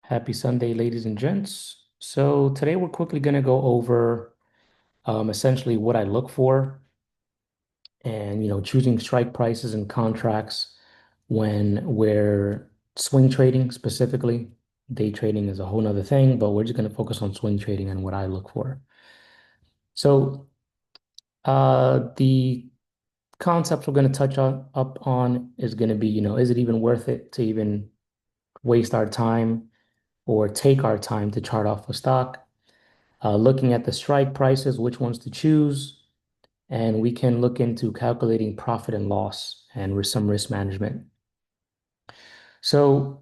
Happy Sunday, ladies and gents. So today we're quickly going to go over essentially what I look for and choosing strike prices and contracts when we're swing trading specifically. Day trading is a whole nother thing, but we're just going to focus on swing trading and what I look for. So the concepts we're going to touch on up on is going to be, is it even worth it to even waste our time or take our time to chart off a stock? Looking at the strike prices, which ones to choose, and we can look into calculating profit and loss and with some risk management. So,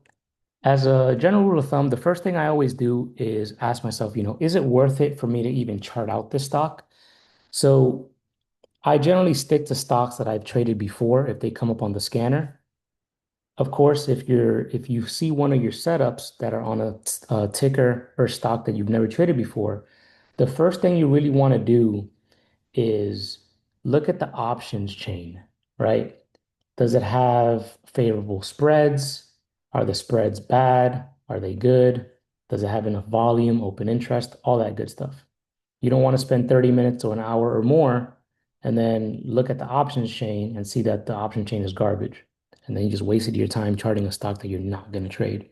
as a general rule of thumb, the first thing I always do is ask myself, is it worth it for me to even chart out this stock? So, I generally stick to stocks that I've traded before if they come up on the scanner. Of course, if you see one of your setups that are on a ticker or stock that you've never traded before, the first thing you really want to do is look at the options chain, right? Does it have favorable spreads? Are the spreads bad? Are they good? Does it have enough volume, open interest, all that good stuff? You don't want to spend 30 minutes or an hour or more and then look at the options chain and see that the option chain is garbage. And then you just wasted your time charting a stock that you're not going to trade.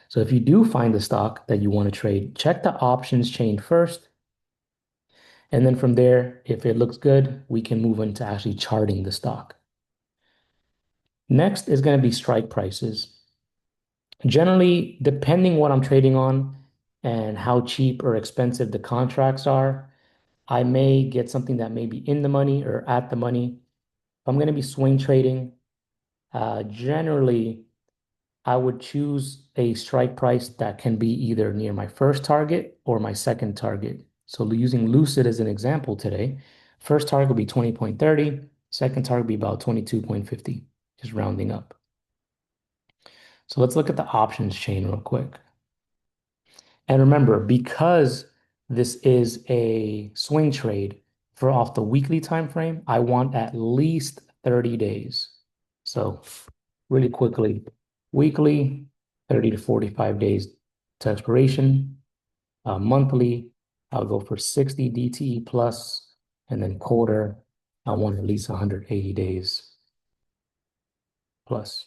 So if you do find the stock that you want to trade, check the options chain first. And then from there, if it looks good, we can move into actually charting the stock. Next is going to be strike prices. Generally, depending what I'm trading on and how cheap or expensive the contracts are, I may get something that may be in the money or at the money. If I'm going to be swing trading, generally, I would choose a strike price that can be either near my first target or my second target. So using Lucid as an example today, first target would be 20.30, second target would be about 22.50, just rounding up. So let's look at the options chain real quick. And remember, because this is a swing trade for off the weekly time frame, I want at least 30 days. So really quickly, weekly, 30 to 45 days to expiration. Monthly, I'll go for 60 DTE plus, and then quarter, I want at least 180 days plus.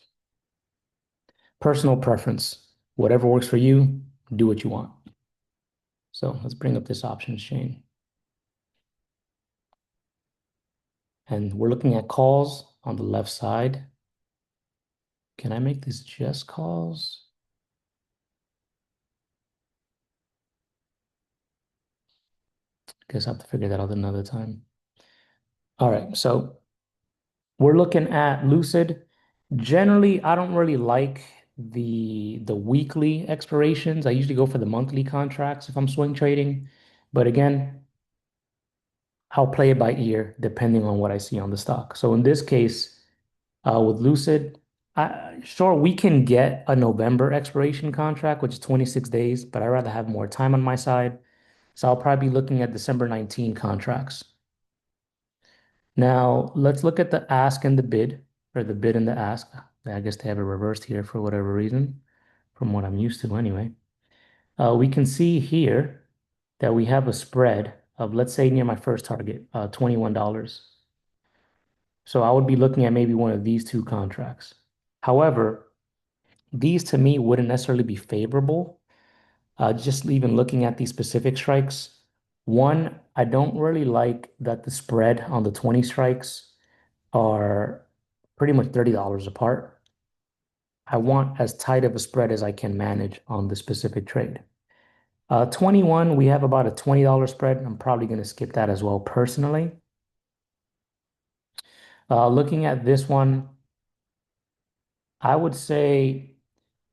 Personal preference, whatever works for you, do what you want. So let's bring up this options chain. And we're looking at calls on the left side. Can I make this just calls? Guess I have to figure that out another time. All right, so we're looking at Lucid. Generally, I don't really like the weekly expirations. I usually go for the monthly contracts if I'm swing trading. But again, I'll play it by ear depending on what I see on the stock. So in this case, with Lucid, sure, we can get a November expiration contract, which is 26 days, but I'd rather have more time on my side. So I'll probably be looking at December 19 contracts. Now, let's look at the ask and the bid, or the bid and the ask. I guess they have it reversed here for whatever reason, from what I'm used to anyway. We can see here that we have a spread of, let's say, near my first target, $21. So I would be looking at maybe one of these two contracts. However, these to me wouldn't necessarily be favorable. Just even looking at these specific strikes. One, I don't really like that the spread on the 20 strikes are pretty much $30 apart. I want as tight of a spread as I can manage on the specific trade. 21, we have about a $20 spread. I'm probably going to skip that as well personally. Looking at this one, I would say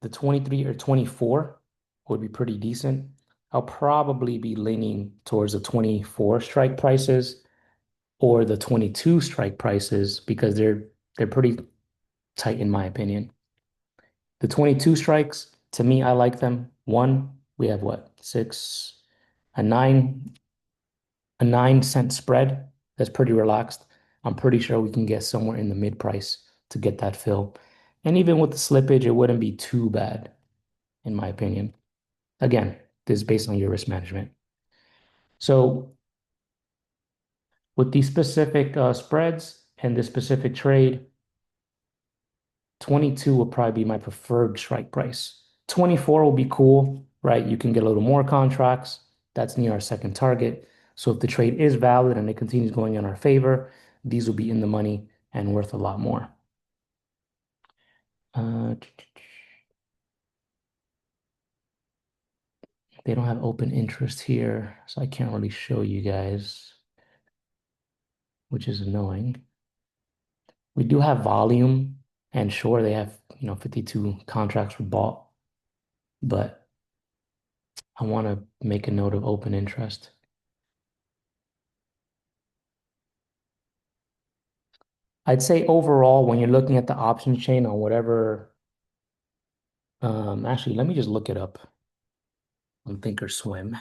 the 23 or 24 would be pretty decent. I'll probably be leaning towards the 24 strike prices or the 22 strike prices because they're pretty tight in my opinion. The 22 strikes, to me, I like them. One, we have what? Six, a nine, a 9 cent spread. That's pretty relaxed. I'm pretty sure we can get somewhere in the mid price to get that fill. And even with the slippage, it wouldn't be too bad, in my opinion. Again, this is based on your risk management. So with these specific spreads and this specific trade, 22 will probably be my preferred strike price. 24 will be cool, right? You can get a little more contracts. That's near our second target. So if the trade is valid and it continues going in our favor, these will be in the money and worth a lot more. Uh, they don't have open interest here, so I can't really show you guys, which is annoying. We do have volume, and sure, they have, 52 contracts were bought, but I want to make a note of open interest. I'd say overall, when you're looking at the options chain on whatever, actually, let me just look it up on Thinkorswim.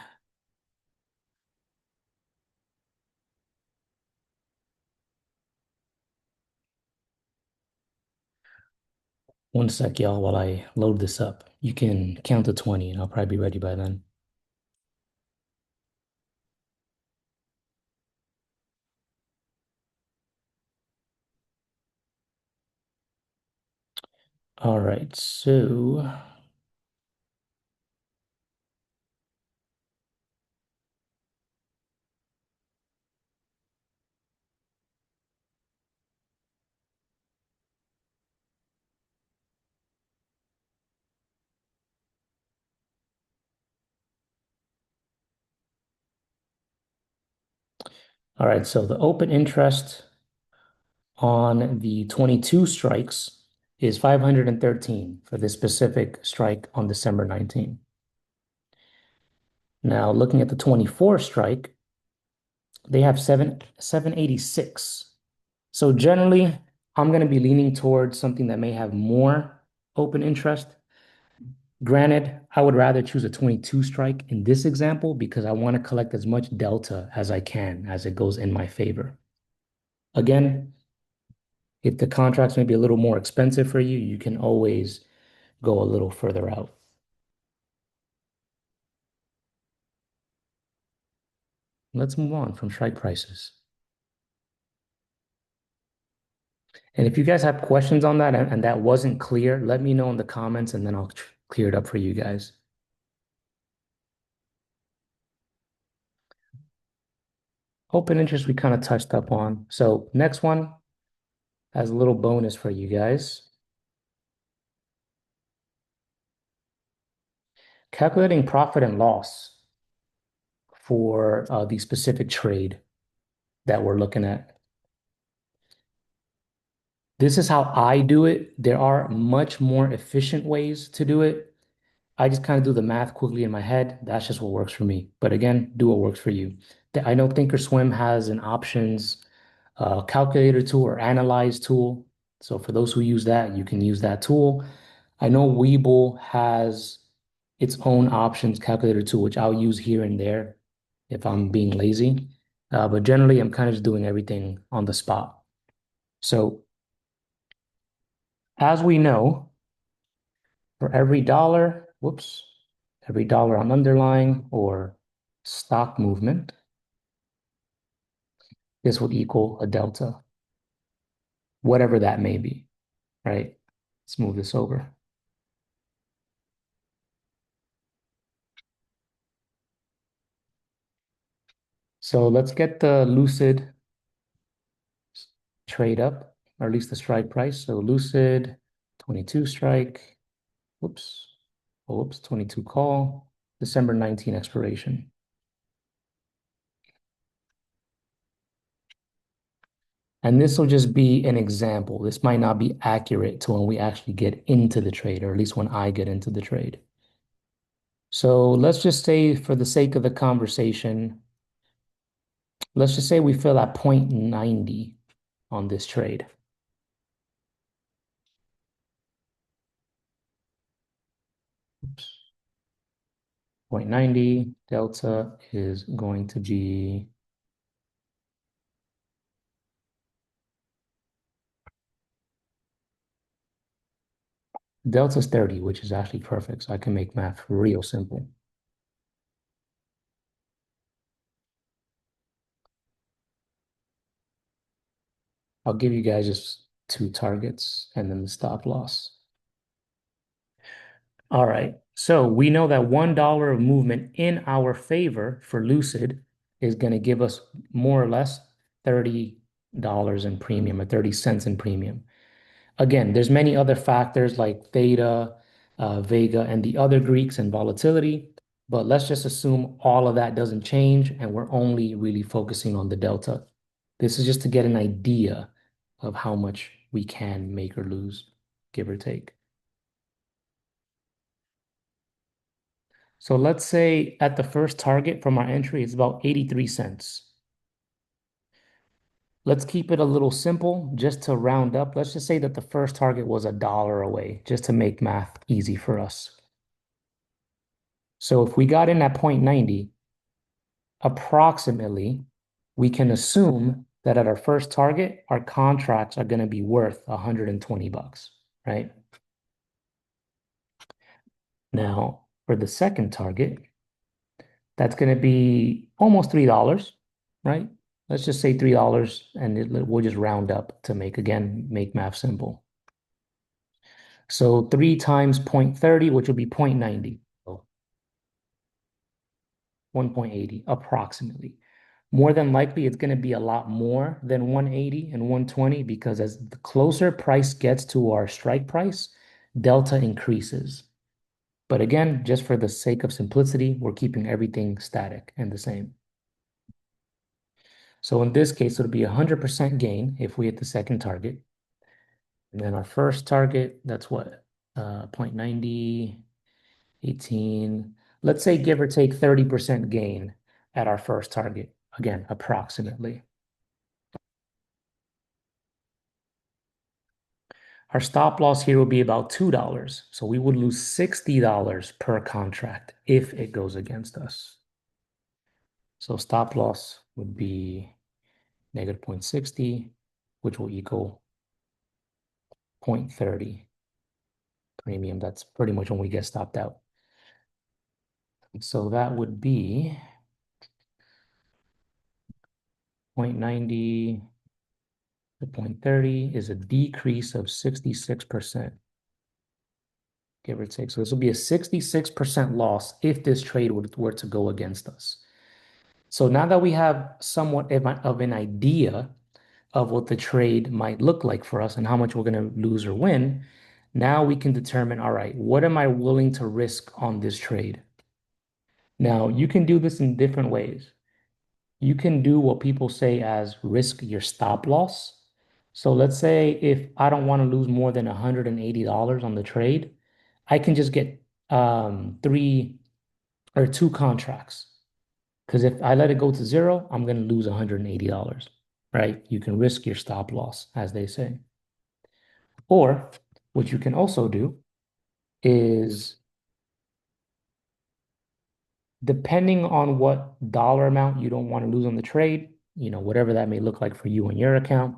One sec, y'all, while I load this up. You can count to 20 and I'll probably be ready by then. All right, so all right, so the open interest on the 22 strikes is 513 for this specific strike on December 19. Now, looking at the 24 strike, they have 786. So generally, I'm going to be leaning towards something that may have more open interest. Granted, I would rather choose a 22 strike in this example because I want to collect as much delta as I can as it goes in my favor. Again, if the contracts may be a little more expensive for you, you can always go a little further out. Let's move on from strike prices. And if you guys have questions on that and that wasn't clear, let me know in the comments and then I'll clear it up for you guys. Open interest we kind of touched up on. So next one has a little bonus for you guys. Calculating profit and loss for the specific trade that we're looking at. This is how I do it. There are much more efficient ways to do it. I just kind of do the math quickly in my head. That's just what works for me. But again, do what works for you. I know Thinkorswim has an options calculator tool or analyze tool. So for those who use that, you can use that tool. I know Webull has its own options calculator tool, which I'll use here and there if I'm being lazy. But generally, I'm kind of just doing everything on the spot. So as we know, for every dollar, whoops, every dollar on underlying or stock movement, this would equal a delta, whatever that may be, right? Let's move this over. So let's get the Lucid trade up, or at least the strike price. So Lucid, 22 strike, whoops, whoops, 22 call, December 19 expiration. And this will just be an example. This might not be accurate to when we actually get into the trade, or at least when I get into the trade. So let's just say, for the sake of the conversation, let's just say we fill at 0.90 on this trade. Oops. 0.90 delta is going to be delta's 30, which is actually perfect. So I can make math real simple. I'll give you guys just two targets and then the stop loss. All right. So we know that $1 of movement in our favor for Lucid is going to give us more or less $30 in premium or 30 cents in premium. Again, there's many other factors like theta, vega, and the other Greeks and volatility, but let's just assume all of that doesn't change and we're only really focusing on the delta. This is just to get an idea of how much we can make or lose, give or take. So let's say at the first target from our entry, it's about 83 cents. Let's keep it a little simple just to round up. Let's just say that the first target was $1 away, just to make math easy for us. So if we got in at 0.90, approximately, we can assume that at our first target, our contracts are going to be worth 120 bucks, right? Now, for the second target, that's going to be almost $3, right? Let's just say $3 and we'll just round up to make math simple. So 3 times 0.30, which will be 0.90. So 1.80 approximately. More than likely, it's going to be a lot more than 180 and 120 because as the closer price gets to our strike price, delta increases. But again, just for the sake of simplicity, we're keeping everything static and the same. So in this case, it'll be 100% gain if we hit the second target. And then our first target, that's what? 0.90, 18. Let's say give or take 30% gain at our first target. Again, approximately. Our stop loss here will be about $2. So we would lose $60 per contract if it goes against us. So stop loss would be negative 0.60, which will equal 0.30 premium. That's pretty much when we get stopped out. So that would be 0.90 to 0.30 is a decrease of 66%, give or take. So this will be a 66% loss if this trade were to go against us. So now that we have somewhat of an idea of what the trade might look like for us and how much we're going to lose or win, now we can determine, all right, what am I willing to risk on this trade? Now, you can do this in different ways. You can do what people say as risk your stop loss. So let's say if I don't want to lose more than $180 on the trade, I can just get three or two contracts. Because if I let it go to zero, I'm going to lose $180, right? You can risk your stop loss, as they say. Or what you can also do is depending on what dollar amount you don't want to lose on the trade, whatever that may look like for you on your account.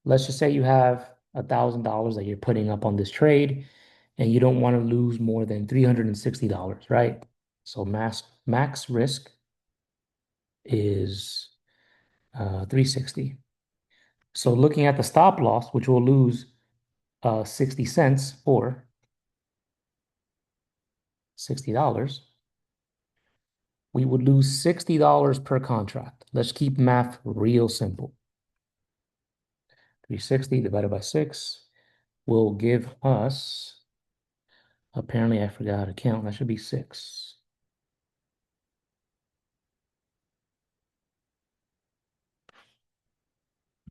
Let's just say you have $1,000 that you're putting up on this trade and you don't want to lose more than $360, right? So max risk is 360. So looking at the stop loss, which will lose 60 cents or $60, we would lose $60 per contract. Let's keep math real simple. 360 divided by 6 will give us, apparently I forgot how to count, that should be 6.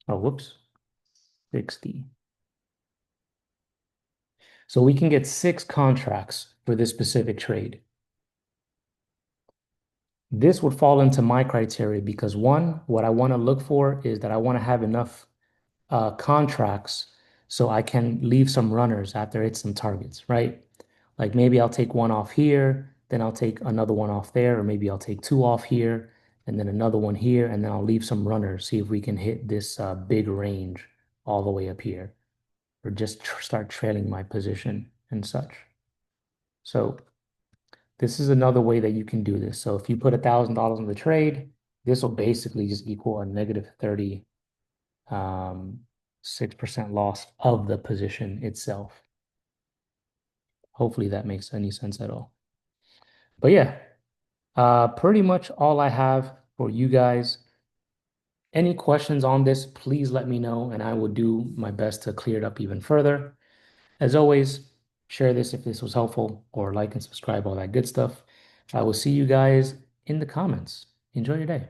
Oh, whoops, 60. So we can get 6 contracts for this specific trade. This would fall into my criteria because one, what I want to look for is that I want to have enough contracts so I can leave some runners after it's some targets, right? Like maybe I'll take one off here, then I'll take another one off there, or maybe I'll take two off here, and then another one here, and then I'll leave some runners, see if we can hit this big range all the way up here, or just start trailing my position and such. So this is another way that you can do this. So if you put $1,000 in the trade, this will basically just equal a negative 30 6% loss of the position itself. Hopefully that makes any sense at all. But yeah, pretty much all I have for you guys. Any questions on this, please let me know, and I will do my best to clear it up even further. As always, share this if this was helpful, or like and subscribe, all that good stuff. I will see you guys in the comments. Enjoy your day.